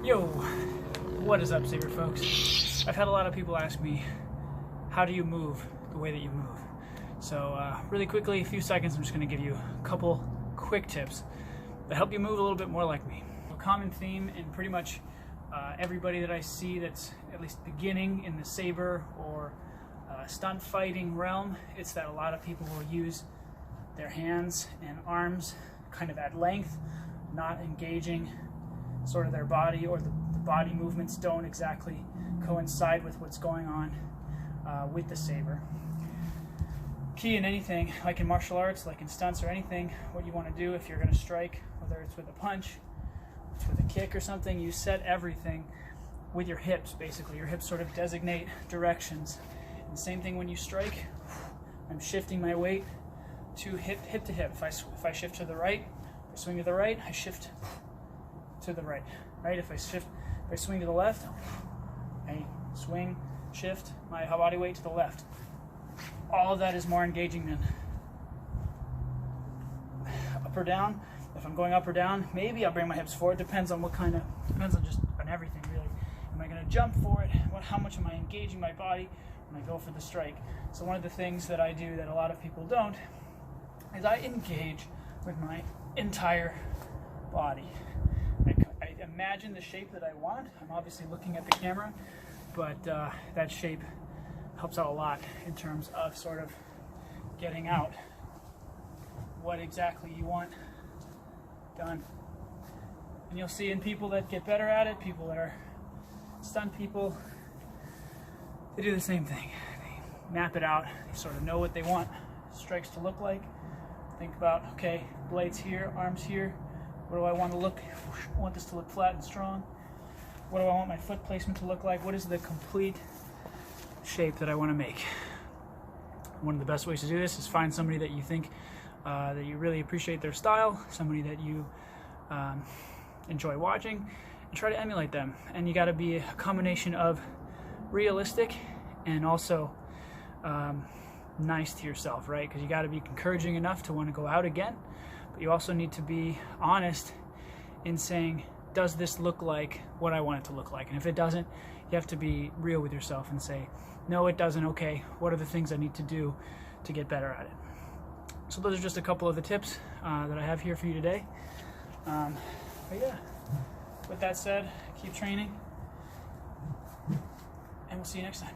Yo, what is up, Saber folks? I've had a lot of people ask me, how do you move the way that you move? So really quickly, a few seconds, I'm just going to give you a couple quick tips that help you move a little bit more like me. A common theme in pretty much everybody that I see that's at least beginning in the saber or stunt fighting realm, it's that a lot of people will use their hands and arms kind of at length, not engaging sort of their body, or the body movements don't exactly coincide with what's going on with the saber. Key in anything, like in martial arts, like in stunts or anything, what you want to do if you're going to strike, whether it's with a punch, it's with a kick or something, you set everything with your hips. Basically, your hips sort of designate directions. And same thing when you strike, I'm shifting my weight to hip to hip. If I shift to the right, if I swing to the right, I shift to the right. Right? If I swing to the left, I swing, shift my body weight to the left. All of that is more engaging than up or down. If I'm going up or down, maybe I'll bring my hips forward. Depends on depends on everything really. Am I going to jump for it? How much am I engaging my body when I go for the strike? So one of the things that I do that a lot of people don't is I engage with my entire body. I imagine the shape that I want. I'm obviously looking at the camera, but that shape helps out a lot in terms of sort of getting out what exactly you want done. And you'll see in people that get better at it, people that are stunt people, they do the same thing. They map it out, they sort of know what they want strikes to look like. Think about, okay, blades here, arms here. What do I want to look? I want this to look flat and strong. What do I want my foot placement to look like? What is the complete shape that I want to make? One of the best ways to do this is find somebody that you think that you really appreciate their style, somebody that you enjoy watching, and try to emulate them. And you got to be a combination of realistic and also nice to yourself, right? Because you got to be encouraging enough to want to go out again, but you also need to be honest in saying, does this look like what I want it to look like? And if it doesn't, you have to be real with yourself and say, no, it doesn't. Okay, what are the things I need to do to get better at it? So those are just a couple of the tips that I have here for you today. But yeah, with that said, keep training, and we'll see you next time.